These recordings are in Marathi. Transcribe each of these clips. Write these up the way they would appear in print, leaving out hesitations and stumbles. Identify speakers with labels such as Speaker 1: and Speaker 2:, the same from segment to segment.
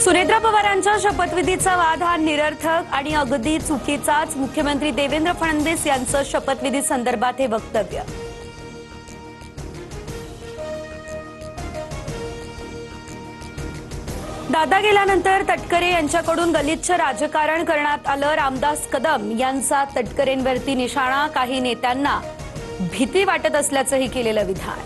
Speaker 1: सुनेत्रा पवारांच्या शपथविधीचा वाद हा निरर्थक आणि अगदी चुकीचाच. मुख्यमंत्री देवेंद्र फडणवीस यांचं शपथविधी संदर्भात हे वक्तव्य. दादा गेल्यानंतर तटकरे यांच्याकडून गलिच्छ राजकारण करण्यात आलं. रामदास कदम यांचा तटकरेंवरती निशाणा. काही नेत्यांना भीती वाटत असल्याचंही केलेलं विधान.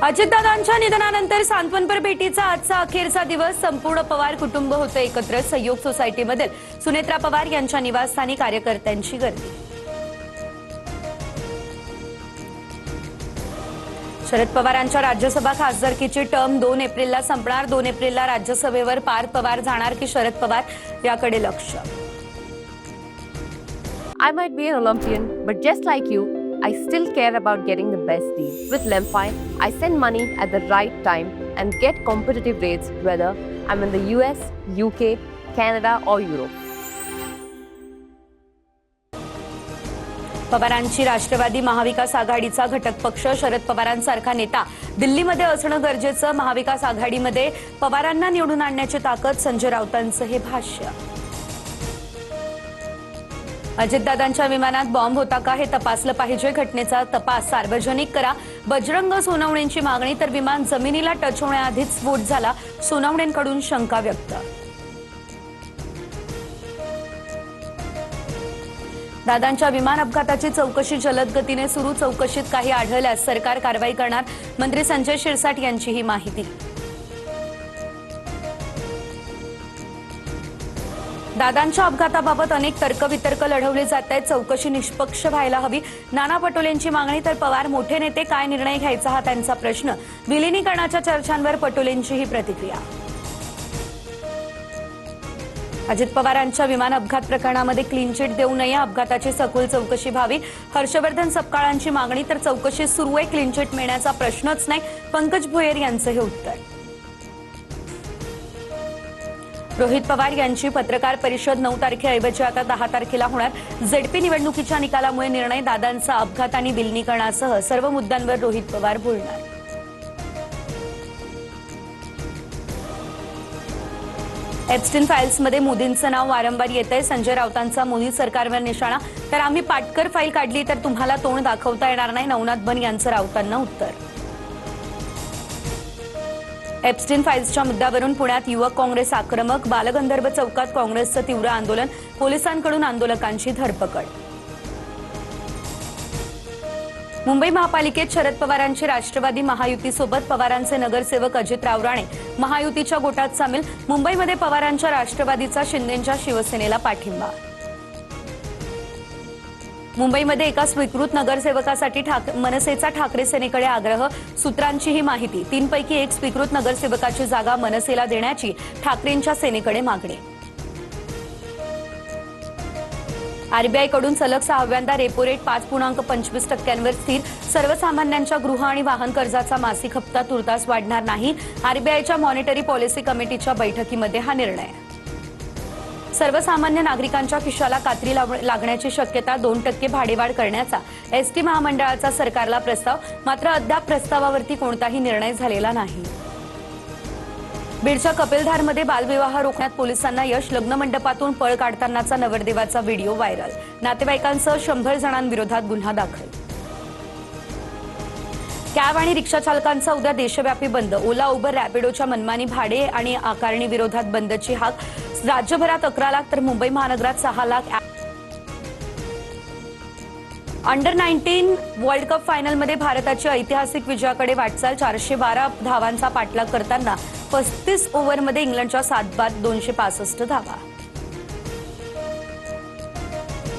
Speaker 1: अजितदादांच्या निधनानंतर सांत्वनपर भेटीचा आजचा अखेरचा दिवस. संपूर्ण पवार कुटुंब होतं एकत्र. सहयोग सोसायटीमधील सुनेत्रा पवार यांच्या निवासस्थानी कार्यकर्त्यांची गर्दी. शरद पवारांच्या राज्यसभा खासदारकीची टर्म 2 एप्रिलला संपणार. 2 एप्रिलला राज्यसभेवर पार्थ पवार जाणार की शरद पवार याकडे लक्ष.
Speaker 2: I might be an Olympian, but just like you, I still care about getting the best deal. With Lemfi, I send money at the right time and get competitive rates whether I'm in the US, UK, Canada or Europe.
Speaker 1: पवारांची राष्ट्रवादी महाविकास आघाडीचा घटक पक्ष. शरद पवारांसारखा नेता दिल्लीमध्ये असणं गरजेचं. महाविकास आघाडीमध्ये पवारांना निवडून आणण्याची ताकद. संजय राऊतांचं हे भाष्य. अजितदादांच्या विमानात बॉम्ब होता का हे तपासलं पाहिजे. घटनेचा तपास सार्वजनिक करा. बजरंग सोनवणेंची मागणी. तर विमान जमिनीला टच होण्याआधीच स्फोट झाला. सोनवणेंकडून शंका व्यक्त. दादांच्या विमान अपघाताची चौकशी जलद गतीने सुरू. चौकशीत काही आढळल्यास सरकार कारवाई करणार. मंत्री संजय शिरसाट यांची ही माहिती. दादांच्या अपघाताबाबत अनेक तर्कवितर्क लढवले जात आहेत. चौकशी निष्पक्ष व्हायला हवी. नाना पटोलेंची मागणी. तर पवार मोठे नेते, काय निर्णय घ्यायचा हा त्यांचा प्रश्न. विलिनीकरणाच्या चर्चांवर पटोलेंची ही प्रतिक्रिया. अजित पवारांच्या विमान अपघात प्रकरणामध्ये क्लीन चिट देऊ नये. अपघाताची सखोल चौकशी व्हावी. हर्षवर्धन सपकाळांची मागणी. तर चौकशी सुरू आहे. क्लीन चिट मिळण्याचा प्रश्नच नाही. पंकज भोयर यांचं हे उत्तर. रोहित पवार यांची पत्रकार परिषद 9 तारखेऐवजी आता 10 तारखेला होणार. झेडपी निवडणुकीच्या निकालामुळे निर्णय. दादांचा अपघात आणि विलिनीकरणासह सर्व मुद्द्यांवर रोहित पवार बोलणार. एप्स्टीन फाईल्समध्ये मोदींचं नाव वारंवार येतंय. संजय राऊतांचा मोदी सरकारवर निशाणा. तर आम्ही पाटकर फाईल काढली तर तुम्हाला तोंड दाखवता येणार नाही. नवनाथ बन यांचं राऊतांना उत्तर. एप्स्टीन फाईल्सच्या मुद्द्यावरून पुण्यात युवक काँग्रेस आक्रमक. बालगंधर्व चौकात काँग्रेसचं तीव्र आंदोलन. पोलिसांकडून आंदोलकांची धरपकड. मुंबई महापालिकेत शरद पवारांची राष्ट्रवादी महायुतीसोबत. पवारांचे नगरसेवक अजित रावराणे महायुतीच्या गोटात सामील. मुंबईमध्ये पवारांच्या राष्ट्रवादीचा शिंदेंच्या शिवसेनेला पाठिंबा. मुंबईमध्ये एका स्वीकृत नगरसेवकासाठी मनसेचा ठाकरे सेनेकडे आग्रह. सूत्रांची ही माहिती. 3 पैकी 1 स्वीकृत नगरसेवकाची जागा मनसेला देण्याची ठाकरेंच्या सेनेकडे मागणी. आरबीआयकडून सलग 6व्यांदा रेपो रेट 5.25% स्थिर. सर्वसामान्यांच्या गृह आणि वाहन कर्जाचा मासिक हप्ता तुर्तास वाढणार नाही. आरबीआयच्या मॉनिटरी पॉलिसी कमिटीच्या बैठकीमध्ये हा निर्णय. सर्वसामान्य नागरिकांच्या खिशाला कात्री लागण्याची शक्यता. 2% भाडेवाढ करण्याचा एसटी महामंडळाचा सरकारला प्रस्ताव. मात्र अद्याप प्रस्तावावरती कोणताही निर्णय झालेला नाही. बीडच्या कपिलधारमध्ये बालविवाह रोखण्यात पोलिसांना यश. लग्न मंडपातून पळ काढतानाचा नवरदेवाचा व्हिडिओ व्हायरल. नातेवाईकांसह 100 जणांविरोधात गुन्हा दाखल. कॅब आणि रिक्षा चालकांचा उद्या देशव्यापी बंद. ओला, उबर, रॅपिडोच्या मनमानी भाडे आणि आकारणी विरोधात बंदची हाक. राज्यभरात 11 लाख तर मुंबई महानगरात 6 लाख. अंडर 19 वर्ल्ड कप फायनलमध्ये भारताची ऐतिहासिक विजयाकडे वाटचाल. 412 धावांचा पाठलाग करताना 35 ओव्हरमध्ये इंग्लंडच्या 7 बाद 265 धावा.